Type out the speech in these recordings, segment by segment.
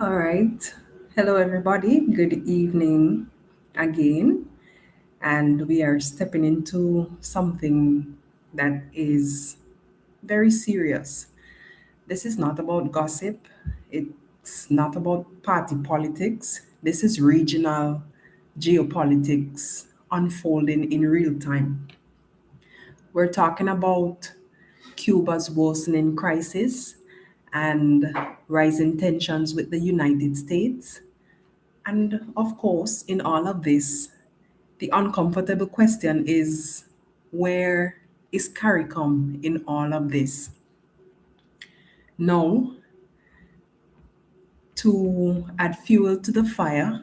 All right. Hello, everybody. Good evening again. And we are stepping into something that is very serious. This is not about gossip, it's not about party politics. This is regional geopolitics unfolding in real time. We're talking about Cuba's worsening crisis and rising tensions with the United States. And of course, in all of this, the uncomfortable question is, where is CARICOM in all of this? Now, to add fuel to the fire,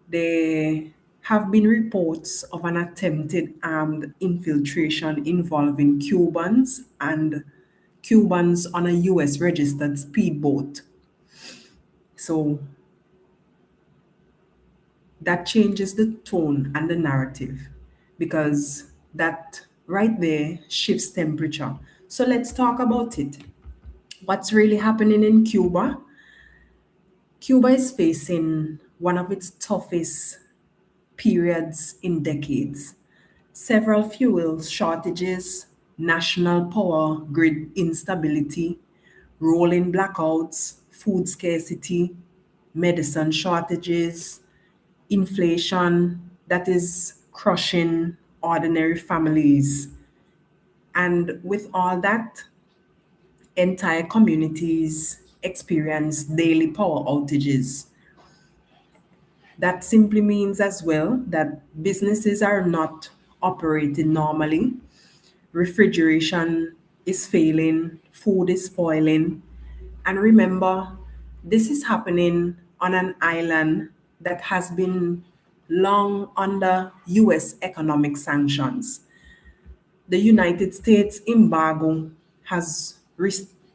there have been reports of an attempted armed infiltration involving Cubans on a US registered speedboat. So that changes the tone and the narrative because that right there shifts temperature. So let's talk about it. What's really happening in Cuba? Cuba is facing one of its toughest periods in decades. Several fuel shortages, national power grid instability, rolling blackouts, food scarcity, medicine shortages, inflation that is crushing ordinary families. And with all that, entire communities experience daily power outages. That simply means as well that businesses are not operating normally, refrigeration is failing, food is spoiling. And remember, this is happening on an island that has been long under US economic sanctions. The United States embargo has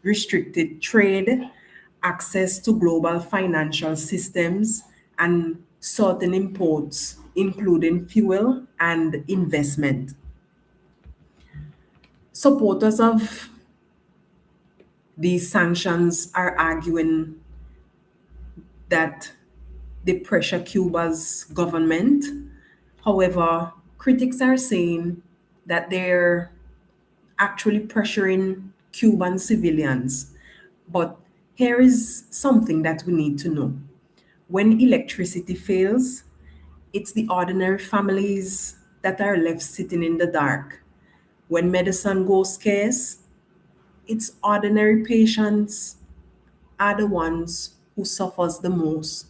restricted trade, access to global financial systems, and certain imports, including fuel and investment. Supporters of these sanctions are arguing that they pressure Cuba's government. However, critics are saying that they're actually pressuring Cuban civilians. But here is something that we need to know. When electricity fails, it's the ordinary families that are left sitting in the dark. When medicine goes scarce, it's ordinary patients are the ones who suffers the most.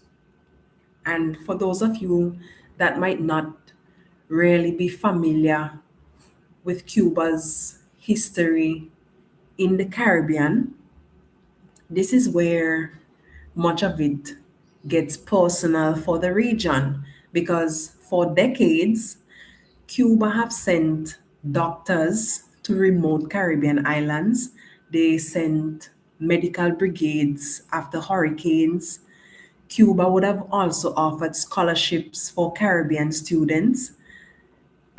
And for those of you that might not really be familiar with Cuba's history in the Caribbean, this is where much of it gets personal for the region because for decades, Cuba have sent doctors to remote Caribbean islands. They sent medical brigades after hurricanes. Cuba would have also offered scholarships for Caribbean students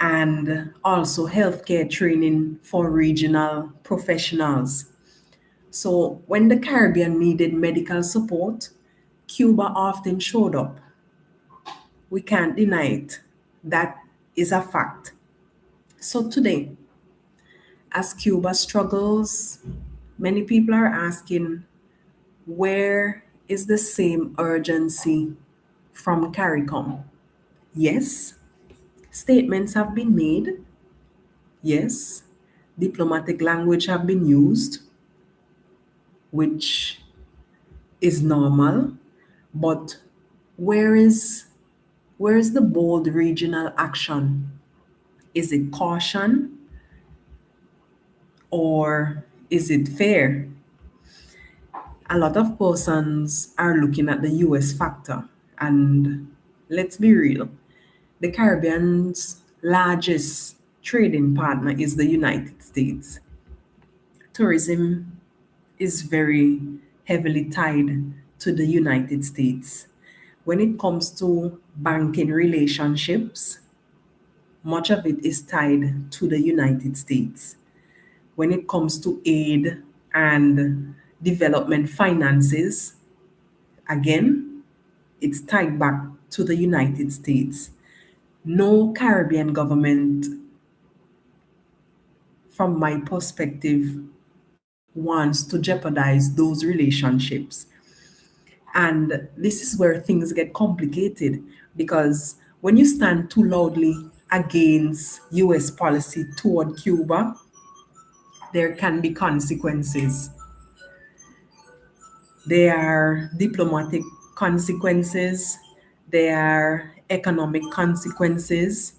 and also healthcare training for regional professionals. So, when the Caribbean needed medical support, Cuba often showed up. We can't deny it. That is a fact. So, today, as Cuba struggles, many people are asking, where is the same urgency from CARICOM? Yes, statements have been made. Yes, diplomatic language have been used, which is normal. But where is where is the bold regional action? Is it caution or is it fair? A lot of persons are looking at the US factor, and let's be real, the Caribbean's largest trading partner is the United States. Tourism is very heavily tied to the United States. When it comes to banking relationships, much of it is tied to the United States. When it comes to aid and development finances, Again, it's tied back to the United States. No Caribbean government, from my perspective, wants to jeopardize those relationships. And this is where things get complicated because when you stand too loudly against US policy toward Cuba, there can be consequences. There are diplomatic consequences, there are economic consequences,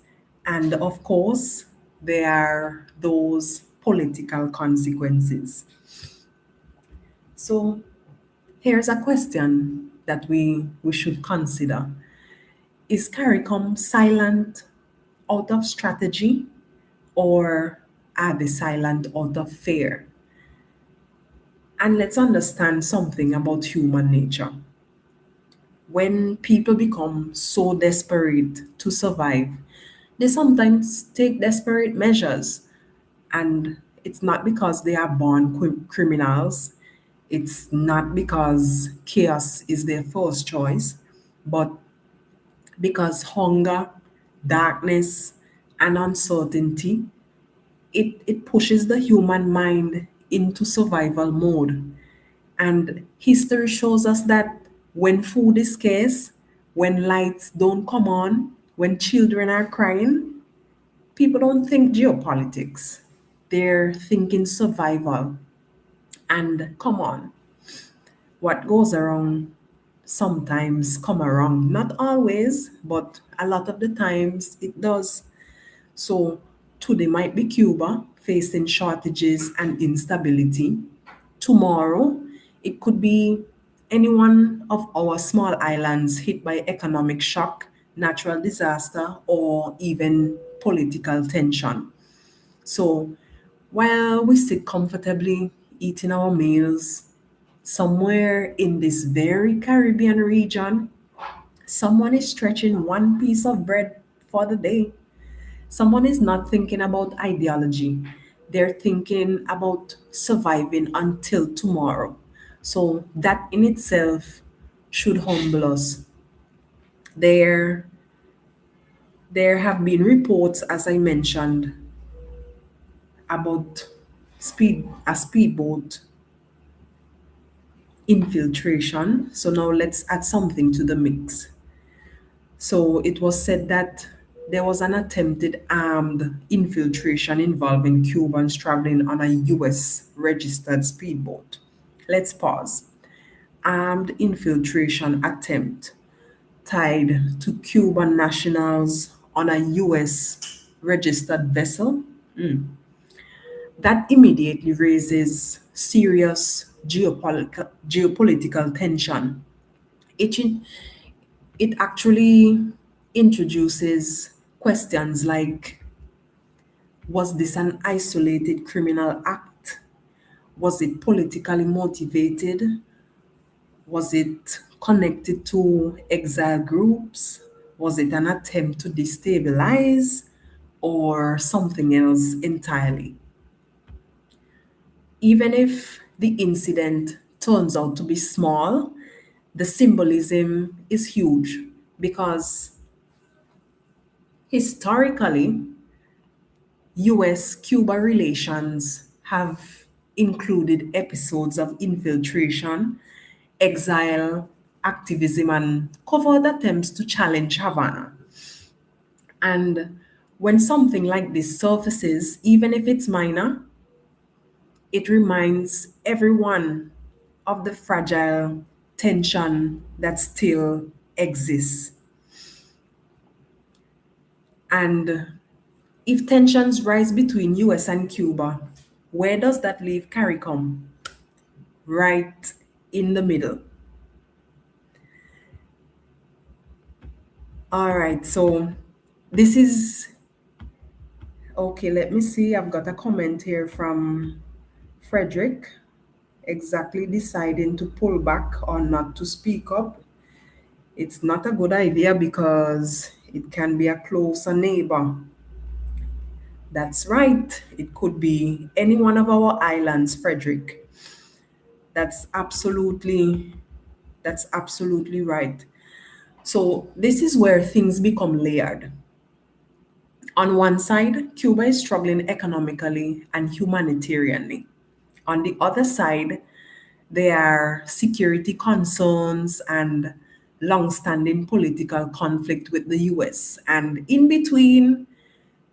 and of course, there are those political consequences. So, here's a question that we should consider. Is CARICOM silent out of strategy or are they silent out of fear? And let's understand something about human nature. When people become so desperate to survive, they sometimes take desperate measures. And it's not because they are born criminals, it's not because chaos is their first choice, but because hunger, darkness, and uncertainty, it pushes the human mind into survival mode. And history shows us that when food is scarce, when lights don't come on, when children are crying, people don't think geopolitics. They're thinking survival. And come on, what goes around sometimes come around. Not always, but a lot of the times it does. So today might be Cuba facing shortages and instability. Tomorrow, it could be any one of our small islands hit by economic shock, natural disaster, or even political tension. So while we sit comfortably eating our meals, somewhere in this very Caribbean region, someone is stretching one piece of bread for the day. Someone is not thinking about ideology. They're thinking about surviving until tomorrow. So that in itself should humble us. There, there have been reports, as I mentioned, about a speedboat infiltration. So now let's add something to the mix. So it was said that there was an attempted armed infiltration involving Cubans traveling on a US registered speedboat. Let's pause. Armed infiltration attempt tied to Cuban nationals on a US registered vessel. That immediately raises serious geopolitical tension. It, it actually introduces questions like, was this an isolated criminal act? Was it politically motivated? Was it connected to exile groups? Was it an attempt to destabilize or something else entirely? Even if the incident turns out to be small, the symbolism is huge because historically, US Cuba relations have included episodes of infiltration, exile, activism, and covert attempts to challenge Havana. And when something like this surfaces, even if it's minor, it reminds everyone of the fragile tension that still exists. And if tensions rise between US and Cuba, where does that leave CARICOM? Right in the middle. All right, so this is okay. Let me see. I've got a comment here from Frederick, exactly deciding to pull back or not to speak up. It's not a good idea because it can be a closer neighbor. That's right. It could be any one of our islands, Frederick. That's absolutely That's absolutely right. So this is where things become layered. On one side, Cuba is struggling economically and humanitarianly. On the other side, there are security concerns and long-standing political conflict with the US. And in between,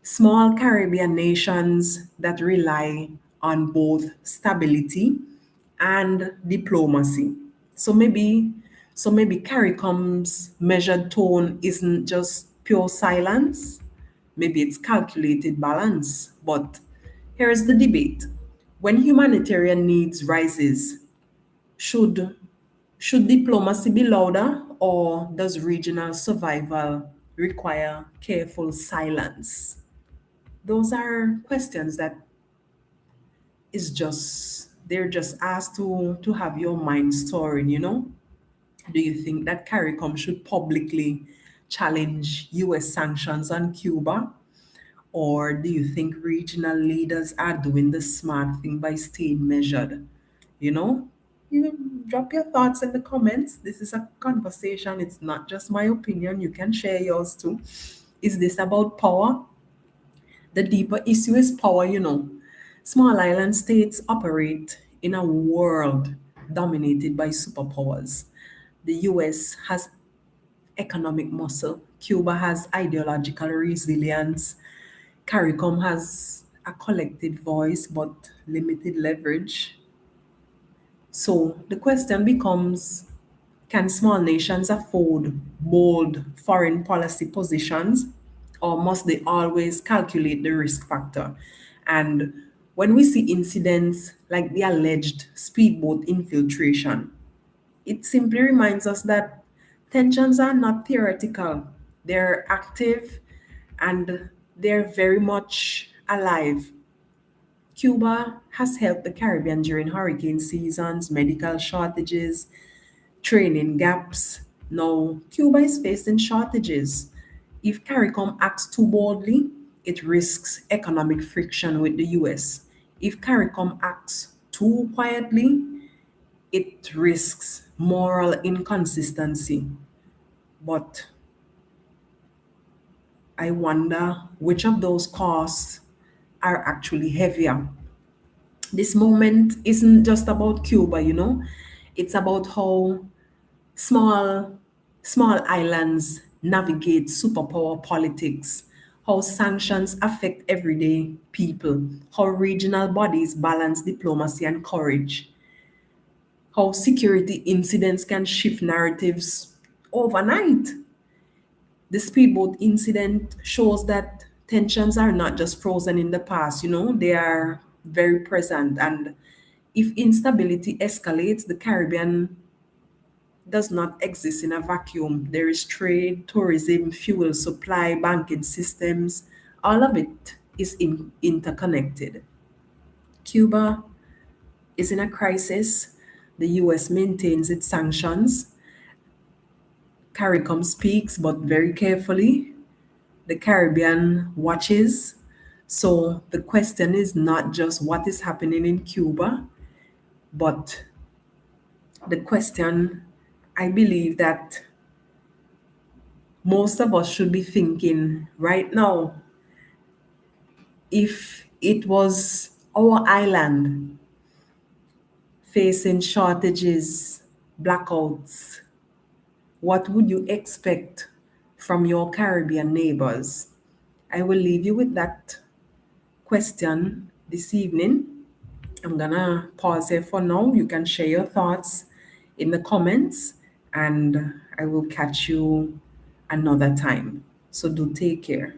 small Caribbean nations that rely on both stability and diplomacy. So maybe so maybe CARICOM's measured tone isn't just pure silence, maybe it's calculated balance. But here's the debate. When humanitarian needs rises, should should diplomacy be louder or does regional survival require careful silence? Those are questions that is just they're just asked to have your mind storing. Do you think that CARICOM should publicly challenge US sanctions on Cuba? Or do you think regional leaders are doing the smart thing by staying measured? You know, you drop your thoughts in the comments. This is a conversation. It's not just my opinion. You can share yours too. Is this about power? The deeper issue is power. Small island states operate in a world dominated by superpowers. The US has economic muscle, Cuba has ideological resilience, CARICOM has a collective voice but limited leverage. So the question becomes, can small nations afford bold foreign policy positions, or must they always calculate the risk factor? And when we see incidents like the alleged speedboat infiltration, it simply reminds us that tensions are not theoretical, they're active and they're very much alive. Cuba has helped the Caribbean during hurricane seasons, medical shortages, training gaps. Now, Cuba is facing shortages. If CARICOM acts too boldly, it risks economic friction with the US. If CARICOM acts too quietly, it risks moral inconsistency. But I wonder which of those costs are actually heavier. This moment isn't just about Cuba. It's about how small small islands navigate superpower politics, how sanctions affect everyday people, how regional bodies balance diplomacy and courage, how security incidents can shift narratives overnight. The speedboat incident shows that tensions are not just frozen in the past, they are very present. And if instability escalates, the Caribbean does not exist in a vacuum. There is trade, tourism, fuel supply, banking systems. All of it is interconnected. Cuba is in a crisis. The US maintains its sanctions. CARICOM speaks, but very carefully. The Caribbean watches. So the question is not just what is happening in Cuba, but the question, I believe that most of us should be thinking right now, if it was our island facing shortages, blackouts, what would you expect from your Caribbean neighbors? I will leave you with that question this evening. I'm gonna pause here for now. You can share your thoughts in the comments, and I will catch you another time. So do take care.